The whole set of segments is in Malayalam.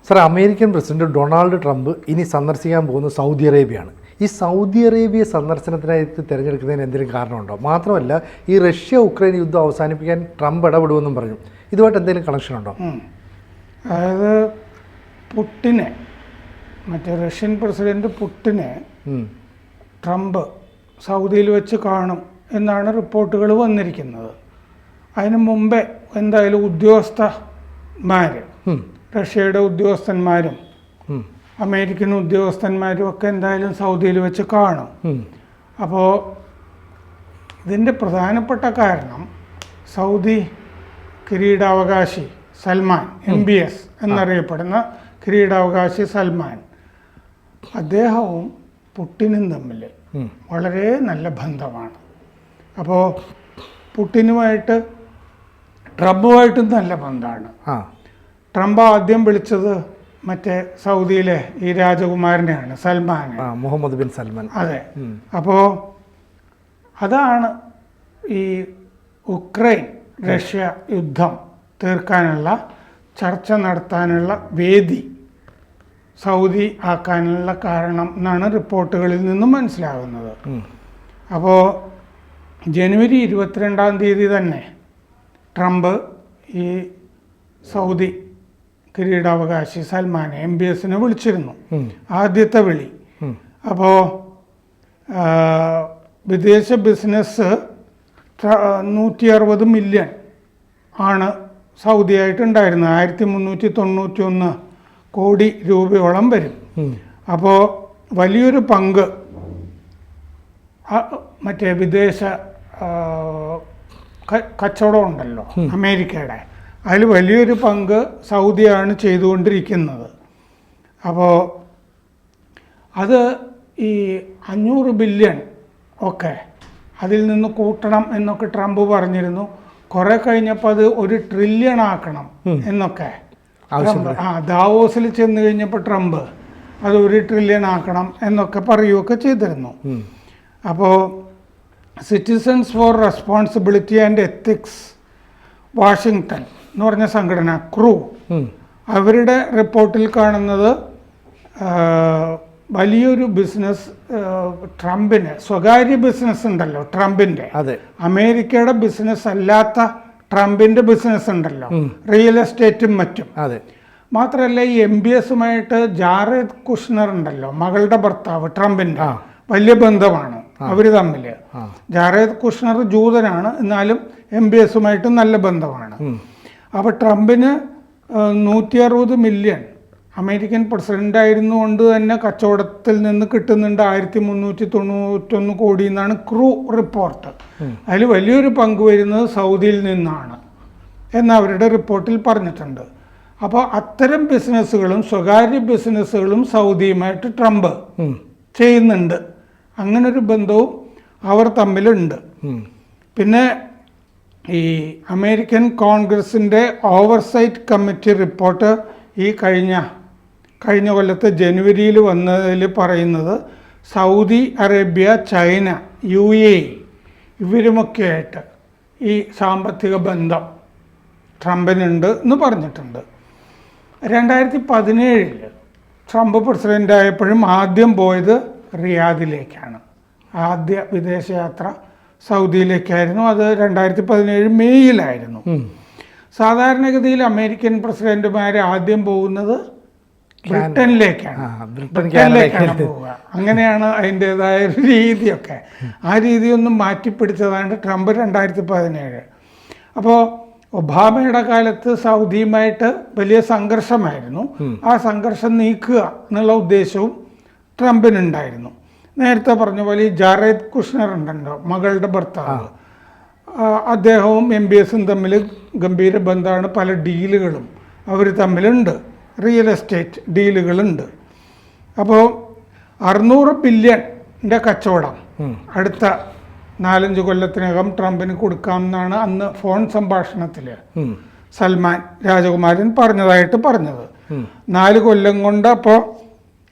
Sir, American president Donald Trump ഇനി സന്ദർശിക്കാൻ പോകുന്നത് സൗദി അറേബ്യയാണ്. ഈ സൗദി അറേബ്യ സന്ദർശനത്തിനായിട്ട് തിരഞ്ഞെടുക്കുന്നതിന് എന്തെങ്കിലും കാരണമുണ്ടോ? മാത്രമല്ല, ഈ റഷ്യ ഉക്രൈൻ യുദ്ധം അവസാനിപ്പിക്കാൻ ട്രംപ് ഇടപെടുമെന്നും പറഞ്ഞു. ഇതുമായിട്ട് എന്തെങ്കിലും കണക്ഷൻ ഉണ്ടോ? അതായത് പുട്ടിനെ, മറ്റേ റഷ്യൻ പ്രസിഡന്റ് പുട്ടിനെ ട്രംപ് സൗദിയിൽ വെച്ച് കാണും എന്നാണ് റിപ്പോർട്ടുകൾ വന്നിരിക്കുന്നത്. അതിന് മുമ്പേ എന്തായാലും ഉദ്യോഗസ്ഥന്മാർ, റഷ്യയുടെ ഉദ്യോഗസ്ഥന്മാരും അമേരിക്കൻ ഉദ്യോഗസ്ഥന്മാരും ഒക്കെ എന്തായാലും സൗദിയിൽ വെച്ച് കാണും. അപ്പോൾ ഇതിൻ്റെ പ്രധാനപ്പെട്ട കാരണം സൗദി കിരീടാവകാശി സൽമാൻ, MBS എന്നറിയപ്പെടുന്ന കിരീടാവകാശി സൽമാൻ, അദ്ദേഹവും പുട്ടിനും തമ്മിൽ വളരെ നല്ല ബന്ധമാണ്. അപ്പോൾ പുട്ടിനുമായിട്ട് ട്രംപുമായിട്ടും നല്ല ബന്ധമാണ്. ട്രംപ് ആദ്യം വിളിച്ചത് മറ്റേ സൗദിയിലെ ഈ രാജകുമാരനെയാണ്, സൽമാൻ, മുഹമ്മദ് ബിൻ സൽമാൻ. അതെ. അപ്പോൾ അതാണ് ഈ ഉക്രൈൻ റഷ്യ യുദ്ധം തീർക്കാനുള്ള ചർച്ച നടത്താനുള്ള വേദി സൗദി ആക്കാനുള്ള കാരണം എന്നാണ് റിപ്പോർട്ടുകളിൽ നിന്നും മനസ്സിലാകുന്നത്. അപ്പോൾ ജനുവരി 22-ാം തീയതി തന്നെ ട്രംപ് ഈ സൗദി കിരീടാവകാശി സൽമാനെ, MBSനെ വിളിച്ചിരുന്നു, ആദ്യത്തെ വിളി. അപ്പോൾ വിദേശ ബിസിനസ് 160 മില്യൺ ആണ് സൗദിയായിട്ടുണ്ടായിരുന്നത്. 1391 കോടി രൂപയോളം വരും. അപ്പോൾ വലിയൊരു പങ്ക് മറ്റേ വിദേശ കച്ചവടം ഉണ്ടല്ലോ അമേരിക്കയുടെ, അതിൽ വലിയൊരു പങ്ക് സൗദിയാണ് ചെയ്തുകൊണ്ടിരിക്കുന്നത്. അപ്പോൾ അത് ഈ 500 ബില്യൺ ഒക്കെ അതിൽ നിന്ന് കൂട്ടണം എന്നൊക്കെ ട്രംപ് പറഞ്ഞിരുന്നു. കുറെ കഴിഞ്ഞപ്പോൾ അത് 1 ട്രില്യൺ ആക്കണം എന്നൊക്കെ ദാവോസിൽ ചെന്ന് കഴിഞ്ഞപ്പോൾ ട്രംപ് അത് 1 ട്രില്യൺ ആക്കണം എന്നൊക്കെ പറയുകയൊക്കെ ചെയ്തിരുന്നു. അപ്പോൾ citizens for responsibility and ethics Washington എന്ന് പറഞ്ഞ സംഘടന, ക്രൂ, അവരുടെ റിപ്പോർട്ടിൽ കാണുന്നത് വലിയൊരു ബിസിനസ് ട്രംപിന്, സ്വകാര്യ ബിസിനസ് ഉണ്ടല്ലോ ട്രംപിൻ്റെ, അമേരിക്കയുടെ ബിസിനസ് അല്ലാത്ത ട്രംപിൻ്റെ ബിസിനസ് ഉണ്ടല്ലോ, റിയൽ എസ്റ്റേറ്റും മറ്റും. മാത്രമല്ല ഈ MBSുമായിട്ട് ജാറേദ് കുഷ്ണർ ഉണ്ടല്ലോ, മകളുടെ ഭർത്താവ്, ട്രംപിൻ്റെ വലിയ ബന്ധമാണ് അവർ തമ്മിൽ. ജാറേദ് കുഷ്ണർ ജൂതനാണ്, എന്നാലും MBSുമായിട്ട് നല്ല ബന്ധമാണ്. അപ്പോൾ ട്രംപിന് 160 മില്യൺ അമേരിക്കൻ പ്രസിഡൻ്റായിരുന്നു കൊണ്ട് തന്നെ കച്ചവടത്തിൽ നിന്ന് കിട്ടുന്നുണ്ട്. 1391 കോടി എന്നാണ് ക്രൂ റിപ്പോർട്ട്. അതിൽ വലിയൊരു പങ്ക് വരുന്നത് സൗദിയിൽ നിന്നാണ് എന്ന് അവരുടെ റിപ്പോർട്ടിൽ പറഞ്ഞിട്ടുണ്ട്. അപ്പോൾ അത്തരം ബിസിനസ്സുകളും സ്വകാര്യ ബിസിനസ്സുകളും സൗദിയുമായിട്ട് ട്രംപ് ചെയ്യുന്നുണ്ട്. അങ്ങനൊരു ബന്ധവും അവർ തമ്മിലുണ്ട്. പിന്നെ ഈ അമേരിക്കൻ കോൺഗ്രസിൻ്റെ ഓവർസൈറ്റ് കമ്മിറ്റി റിപ്പോർട്ട് ഈ കഴിഞ്ഞ കൊല്ലത്തെ ജനുവരിയിൽ വന്നതിൽ പറയുന്നത് സൗദി അറേബ്യ, ചൈന, UAE ഇവരുമൊക്കെയായിട്ട് ഈ സാമ്പത്തിക ബന്ധം ട്രംപിനുണ്ട് എന്ന് പറഞ്ഞിട്ടുണ്ട്. 2017 ട്രംപ് പ്രസിഡൻ്റായപ്പോഴും ആദ്യം പോയത് റിയാദിലേക്കാണ്. ആദ്യ വിദേശയാത്ര സൗദിയിലേക്കായിരുന്നു. അത് 2017 മെയ്യിലായിരുന്നു. സാധാരണഗതിയിൽ അമേരിക്കൻ പ്രസിഡന്റുമാർ ആദ്യം പോകുന്നത് ബ്രിട്ടനിലേക്കാണ് പോവുക. അങ്ങനെയാണ് അതിൻ്റെതായ ഒരു രീതിയൊക്കെ. ആ രീതിയൊന്നും മാറ്റിപ്പിടിച്ചതാണ് ട്രംപ് 2017. അപ്പോൾ ഒബാമയുടെ കാലത്ത് സൗദിയുമായിട്ട് വലിയ സംഘർഷമായിരുന്നു. ആ സംഘർഷം നീക്കുക എന്നുള്ള ഉദ്ദേശവും ട്രംപിനുണ്ടായിരുന്നു. നേരത്തെ പറഞ്ഞ പോലെ ഈ ജാറേദ് കുഷ്ണർ ഉണ്ടല്ലോ, മകളുടെ ഭർത്താവ്, അദ്ദേഹവും MBSും തമ്മിൽ ഗംഭീര ബന്ധമാണ്. പല ഡീലുകളും അവർ തമ്മിലുണ്ട്, റിയൽ എസ്റ്റേറ്റ് ഡീലുകളുണ്ട്. അപ്പോൾ 600 ബില്യൻ്റെ കച്ചവടം അടുത്ത 4-5 കൊല്ലത്തിനകം ട്രംപിന് കൊടുക്കാമെന്നാണ് അന്ന് ഫോൺ സംഭാഷണത്തിൽ സൽമാൻ രാജകുമാരൻ പറഞ്ഞത്. 4 കൊല്ലം കൊണ്ട് അപ്പോൾ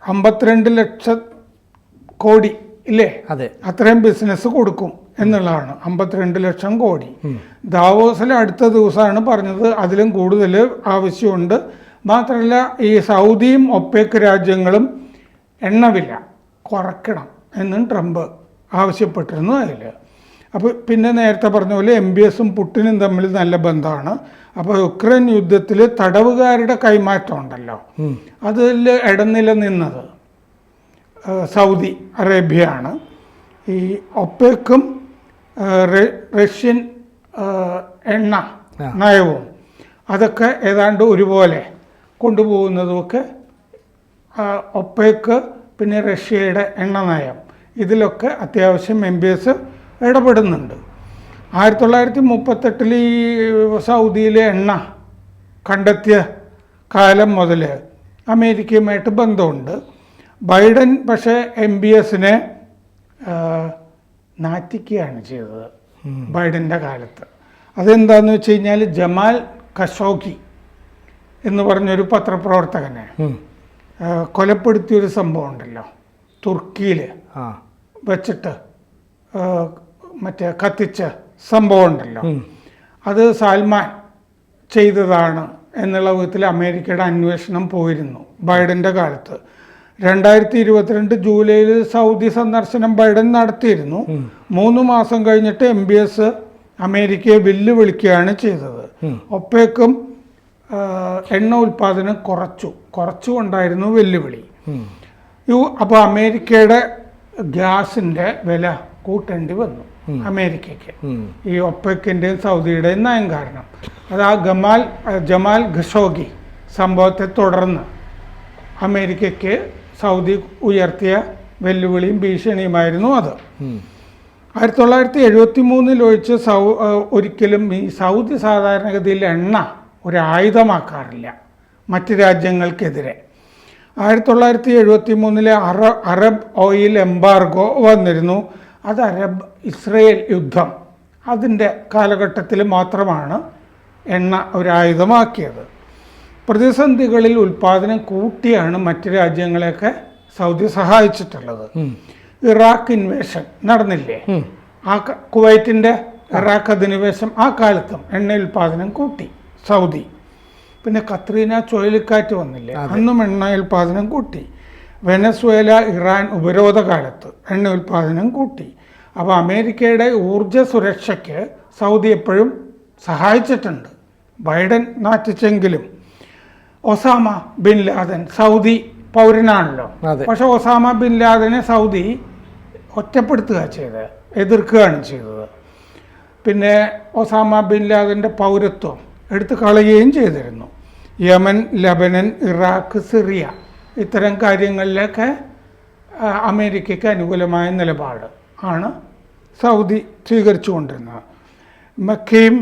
52 ലക്ഷം കോടി ഇല്ലേ, അത്രയും ബിസിനസ് കൊടുക്കും എന്നുള്ളതാണ്. 52 ലക്ഷം കോടി. ദാവോസിൽ അടുത്ത ദിവസമാണ് പറഞ്ഞത് അതിലും കൂടുതൽ ആവശ്യമുണ്ട്, മാത്രമല്ല ഈ സൗദിയും ഒപെക് രാജ്യങ്ങളും എണ്ണവില കുറയ്ക്കണം എന്നും ട്രംപ് ആവശ്യപ്പെട്ടിരുന്നു അതിൽ. അപ്പോൾ പിന്നെ നേരത്തെ പറഞ്ഞ പോലെ MBSഉം പുട്ടിനും തമ്മിൽ നല്ല ബന്ധമാണ്. അപ്പോൾ യുക്രൈൻ യുദ്ധത്തിൽ തടവുകാരുടെ കൈമാറ്റം ഉണ്ടല്ലോ, അതിൽ ഇടനില നിന്നത് സൗദി അറേബ്യയാണ്. ഈ ഒപെക്കും റഷ്യൻ എണ്ണ നയവും അതൊക്കെ ഏതാണ്ട് ഒരുപോലെ കൊണ്ടുപോകുന്നതുമൊക്കെ ഒപെക്ക് പിന്നെ റഷ്യയുടെ എണ്ണ നയം ഇതിലൊക്കെ അത്യാവശ്യം MBS ഇടപെടുന്നുണ്ട്. 1938 ഈ സൗദിയിലെ എണ്ണ കണ്ടെത്തിയ കാലം മുതൽ അമേരിക്കയുമായിട്ട് ബന്ധമുണ്ട്. ബൈഡൻ പക്ഷേ MBSനെ നാറ്റിക്കുകയാണ് ചെയ്തത് ബൈഡൻ്റെ കാലത്ത്. അതെന്താന്ന് വെച്ച് കഴിഞ്ഞാൽ ജമാൽ ഖഷോഗി എന്ന് പറഞ്ഞൊരു പത്രപ്രവർത്തകനെ കൊലപ്പെടുത്തിയൊരു സംഭവം ഉണ്ടല്ലോ തുർക്കിയിൽ വെച്ചിട്ട്, മറ്റേ കത്തിച്ച സംഭവം ഉണ്ടല്ലോ, അത് സാൽമാൻ ചെയ്തതാണ് എന്നുള്ള വിധത്തിൽ അമേരിക്കയുടെ അന്വേഷണം പോയിരുന്നു ബൈഡൻ്റെ കാലത്ത്. 2022 ജൂലൈയിൽ സൗദി സന്ദർശനം ബൈഡൻ നടത്തിയിരുന്നു. 3 മാസം കഴിഞ്ഞിട്ട് MBS അമേരിക്കയെ വെല്ലുവിളിക്കുകയാണ് ചെയ്തത്. ഒപെക്കും എണ്ണ ഉൽപ്പാദനം കുറച്ചുകൊണ്ടായിരുന്നു വെല്ലുവിളി. അപ്പോൾ അമേരിക്കയുടെ ഗ്യാസിൻ്റെ വില കൂട്ടേണ്ടി വന്നു അമേരിക്കയ്ക്ക്, ഈ ഒപെക്കിൻ്റെയും സൗദിയുടെയും നയം കാരണം. അത് ആ ജമാൽ ഖഷോഗി സംഭവത്തെ തുടർന്ന് അമേരിക്കയ്ക്ക് സൗദി ഉയർത്തിയ വെല്ലുവിളിയും ഭീഷണിയുമായിരുന്നു അത്. 1973 ഒഴിച്ച് ഒരിക്കലും ഈ സൗദി സാധാരണഗതിയിൽ എണ്ണ ഒരു ആയുധമാക്കാറില്ല മറ്റ് രാജ്യങ്ങൾക്കെതിരെ. 1973 അറബ് ഓയിൽ എംബാർഗോ വന്നിരുന്നു. അത് ഇസ്രയേൽ യുദ്ധം അതിൻ്റെ കാലഘട്ടത്തിൽ മാത്രമാണ് എണ്ണ ഒരു ആയുധമാക്കിയത്. പ്രതിസന്ധികളിൽ ഉൽപ്പാദനം കൂട്ടിയാണ് മറ്റ് രാജ്യങ്ങളെയൊക്കെ സൗദി സഹായിച്ചിട്ടുള്ളത്. ഇറാഖ് ഇൻവേഷൻ നടന്നില്ലേ, ആ കുവൈറ്റിൻ്റെ ഇറാഖ് അധിനിവേശം, ആ കാലത്തും എണ്ണ ഉൽപ്പാദനം കൂട്ടി സൗദി. പിന്നെ കത്രീന ചുഴലിക്കാറ്റ് വന്നില്ലേ, അന്നും എണ്ണ ഉൽപ്പാദനം കൂട്ടി. വെനസ്വേല ഇറാൻ ഉപരോധ കാലത്ത് എണ്ണ ഉൽപ്പാദനം കൂട്ടി. അപ്പോൾ അമേരിക്കയുടെ ഊർജ സുരക്ഷയ്ക്ക് സൗദി എപ്പോഴും സഹായിച്ചിട്ടുണ്ട്. ബൈഡൻ നാറ്റിച്ചെങ്കിലും ഒസാമ ബിൻ ലാദൻ സൗദി പൗരനാണല്ലോ, പക്ഷെ ഒസാമ ബിൻ ലാദനെ സൗദി ഒറ്റപ്പെടുത്തുക ചെയ്തത്, എതിർക്കുകയാണ് ചെയ്തത്. പിന്നെ ഒസാമ ബിൻ ലാദൻ്റെ പൗരത്വം എടുത്തു കളയുകയും ചെയ്തിരുന്നു. യമൻ, ലബനൻ, ഇറാഖ്, സിറിയ ഇത്തരം കാര്യങ്ങളിലൊക്കെ അമേരിക്കയ്ക്ക് അനുകൂലമായ നിലപാട് ആണ് സൗദി സ്വീകരിച്ചു കൊണ്ടിരുന്നത്. മക്കയും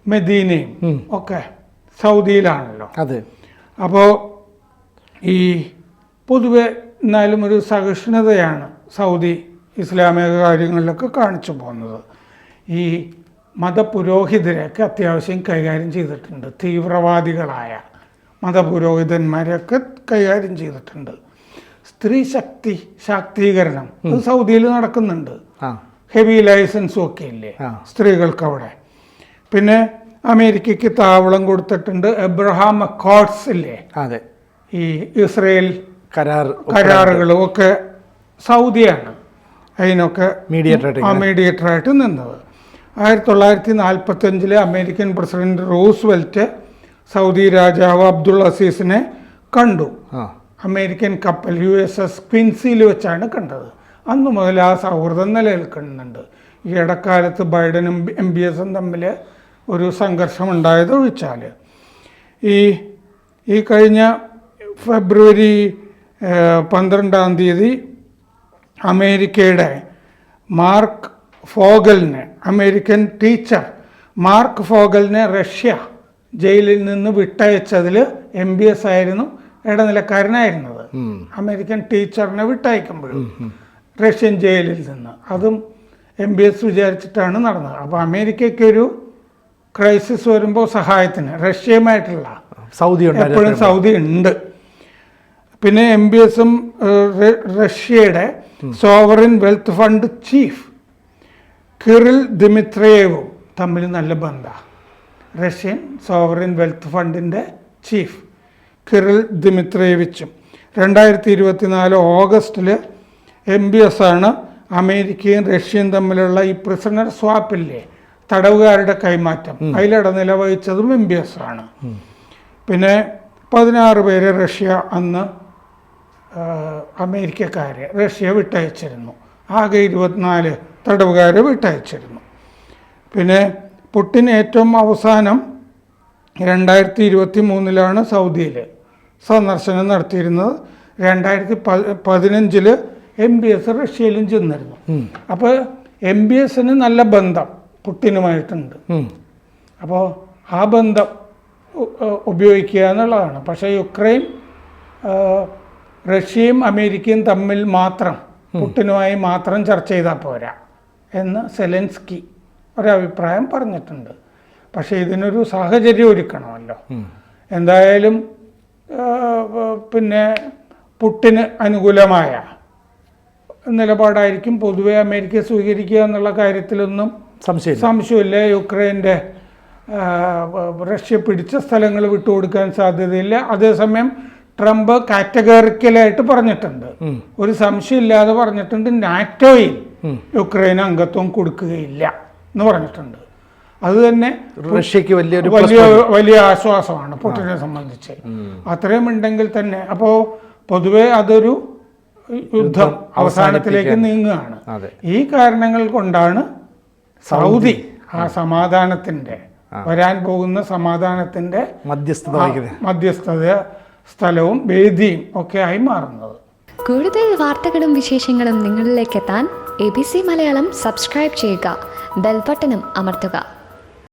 മെദീനയും ഒക്കെ സൗദിയിലാണല്ലോ. അതെ. അപ്പോൾ ഈ പൊതുവെ എന്നാലും ഒരു സഹിഷ്ണുതയാണ് സൗദി ഇസ്ലാമിക കാര്യങ്ങളിലൊക്കെ കാണിച്ചു പോകുന്നത്. ഈ മതപുരോഹിതരെയൊക്കെ അത്യാവശ്യം കൈകാര്യം ചെയ്തിട്ടുണ്ട്. തീവ്രവാദികളായ മതപുരോഹിതന്മാരെയൊക്കെ കൈകാര്യം ചെയ്തിട്ടുണ്ട്. സ്ത്രീ ശാക്തീകരണം അത് സൗദിയിൽ നടക്കുന്നുണ്ട്. ഹെവി ലൈസൻസും ഒക്കെ ഇല്ലേ സ്ത്രീകൾക്ക് അവിടെ. പിന്നെ അമേരിക്കയ്ക്ക് താവളം കൊടുത്തിട്ടുണ്ട്. എബ്രഹാം അക്കോർഡ്സ് ഇല്ലേ, അതെ, ഈ ഇസ്രയേൽ കരാറുകളും ഒക്കെ സൗദിയാണ് അതിനൊക്കെ മീഡിയേറ്ററായിട്ട് നിന്നത്. 1945 അമേരിക്കൻ പ്രസിഡന്റ് റൂസ്വെൽറ്റ് സൗദി രാജാവ് അബ്ദുൾ അസീസിനെ കണ്ടു. അമേരിക്കൻ കപ്പൽ USS ക്വിൻസിയിൽ വെച്ചാണ് കണ്ടത്. അന്നു മുതൽ ആ സൗഹൃദം നിലനിൽക്കുന്നുണ്ട്. ഈ ഇടക്കാലത്ത് ബൈഡനും MBSഉം തമ്മിൽ ഒരു സംഘർഷമുണ്ടായത് ഒഴിച്ചാൽ ഈ കഴിഞ്ഞ ഫെബ്രുവരി 12-ാം തീയതി അമേരിക്കയുടെ മാർക്ക് ഫോഗലിനെ, അമേരിക്കൻ ടീച്ചർ മാർക്ക് ഫോഗലിനെ റഷ്യ ജയിലിൽ നിന്ന് വിട്ടയച്ചതിൽ MBS ആയിരുന്നു ഇടനിലക്കാരനായിരുന്നത്. അമേരിക്കൻ ടീച്ചറിനെ വിട്ടയക്കുമ്പോഴും റഷ്യൻ ജയിലിൽ നിന്ന്, അതും MBS വിചാരിച്ചിട്ടാണ് നടന്നത്. അപ്പോൾ അമേരിക്കയ്ക്കൊരു ക്രൈസിസ് വരുമ്പോൾ സഹായത്തിന് റഷ്യയുമായിട്ടുള്ള എപ്പോഴും സൗദി ഉണ്ട്. പിന്നെ MBSഉം റഷ്യയുടെ sovereign wealth fund chief Kirill ദിമിത്രയേവും തമ്മിൽ നല്ല ബന്ധമാണ്. റഷ്യൻ സോവറിൻ വെൽത്ത് ഫണ്ടിൻ്റെ ചീഫ് കിറിൽ ദിമിത്രേവിച്ചും. 2024 ഓഗസ്റ്റിൽ MBS ആണ് അമേരിക്കയും റഷ്യയും തമ്മിലുള്ള ഈ പ്രിസണർ സ്വാപ്പില്ലേ, തടവുകാരുടെ കൈമാറ്റം, അതിലിടനില വഹിച്ചതും MBS ആണ്. പിന്നെ 16 പേര് റഷ്യ അന്ന് അമേരിക്കക്കാരെ റഷ്യ വിട്ടയച്ചിരുന്നു. ആകെ 24 തടവുകാരെ വിട്ടയച്ചിരുന്നു. പിന്നെ പുടിൻ ഏറ്റവും അവസാനം 2023 സൗദിയിൽ സന്ദർശനം നടത്തിയിരുന്നത്. 2015 MBS റഷ്യയിലും ചെന്നിരുന്നു. അപ്പോൾ MBSന് നല്ല ബന്ധം പുടിനുമായിട്ടുണ്ട്. അപ്പോൾ ആ ബന്ധം ഉപയോഗിക്കുക എന്നുള്ളതാണ്. പക്ഷേ യുക്രൈൻ റഷ്യയും അമേരിക്കയും തമ്മിൽ മാത്രം പുടിനുമായി മാത്രം ചർച്ച ചെയ്താൽ പോരാ എന്ന് സെലൻസ്കി ഒരഭിപ്രായം പറഞ്ഞിട്ടുണ്ട്. പക്ഷേ ഇതിനൊരു സാഹചര്യം ഒരുക്കണമല്ലോ. എന്തായാലും പിന്നെ പുടിന് അനുകൂലമായ നിലപാടായിരിക്കും പൊതുവെ അമേരിക്ക സ്വീകരിക്കുക എന്നുള്ള കാര്യത്തിലൊന്നും സംശയമില്ല. യുക്രൈൻ്റെ റഷ്യ പിടിച്ച സ്ഥലങ്ങൾ വിട്ടുകൊടുക്കാൻ സാധ്യതയില്ല. അതേസമയം ട്രംപ് കാറ്റഗറിക്കലായിട്ട് പറഞ്ഞിട്ടുണ്ട്, ഒരു സംശയമില്ലാതെ പറഞ്ഞിട്ടുണ്ട്, നാറ്റോയിൽ യുക്രൈൻ അംഗത്വം കൊടുക്കുകയില്ല എന്ന് പറഞ്ഞിട്ടുണ്ട്. അത് തന്നെ റഷ്യക്ക് വലിയ ആശ്വാസമാണ് പുടിനെ സംബന്ധിച്ച്. അത്രയും ഉണ്ടെങ്കിൽ തന്നെ അപ്പോൾ പൊതുവെ അതൊരു യുദ്ധം അവസാനത്തിലേക്ക് നീങ്ങുകയാണ്. ഈ കാരണങ്ങൾ കൊണ്ടാണ് സൗദി ആ സമാധാനത്തിന്റെ വരാൻ പോകുന്ന സമാധാനത്തിന്റെ മധ്യസ്ഥത സ്ഥലവും വേദിയും ഒക്കെ ആയി മാറുന്നത്. കൂടുതൽ വാർത്തകളും വിശേഷങ്ങളും നിങ്ങളിലേക്ക് എത്താൻ ABC മലയാളം സബ്സ്ക്രൈബ് ചെയ്യുക, ബെൽബട്ടനും അമർത്തുക.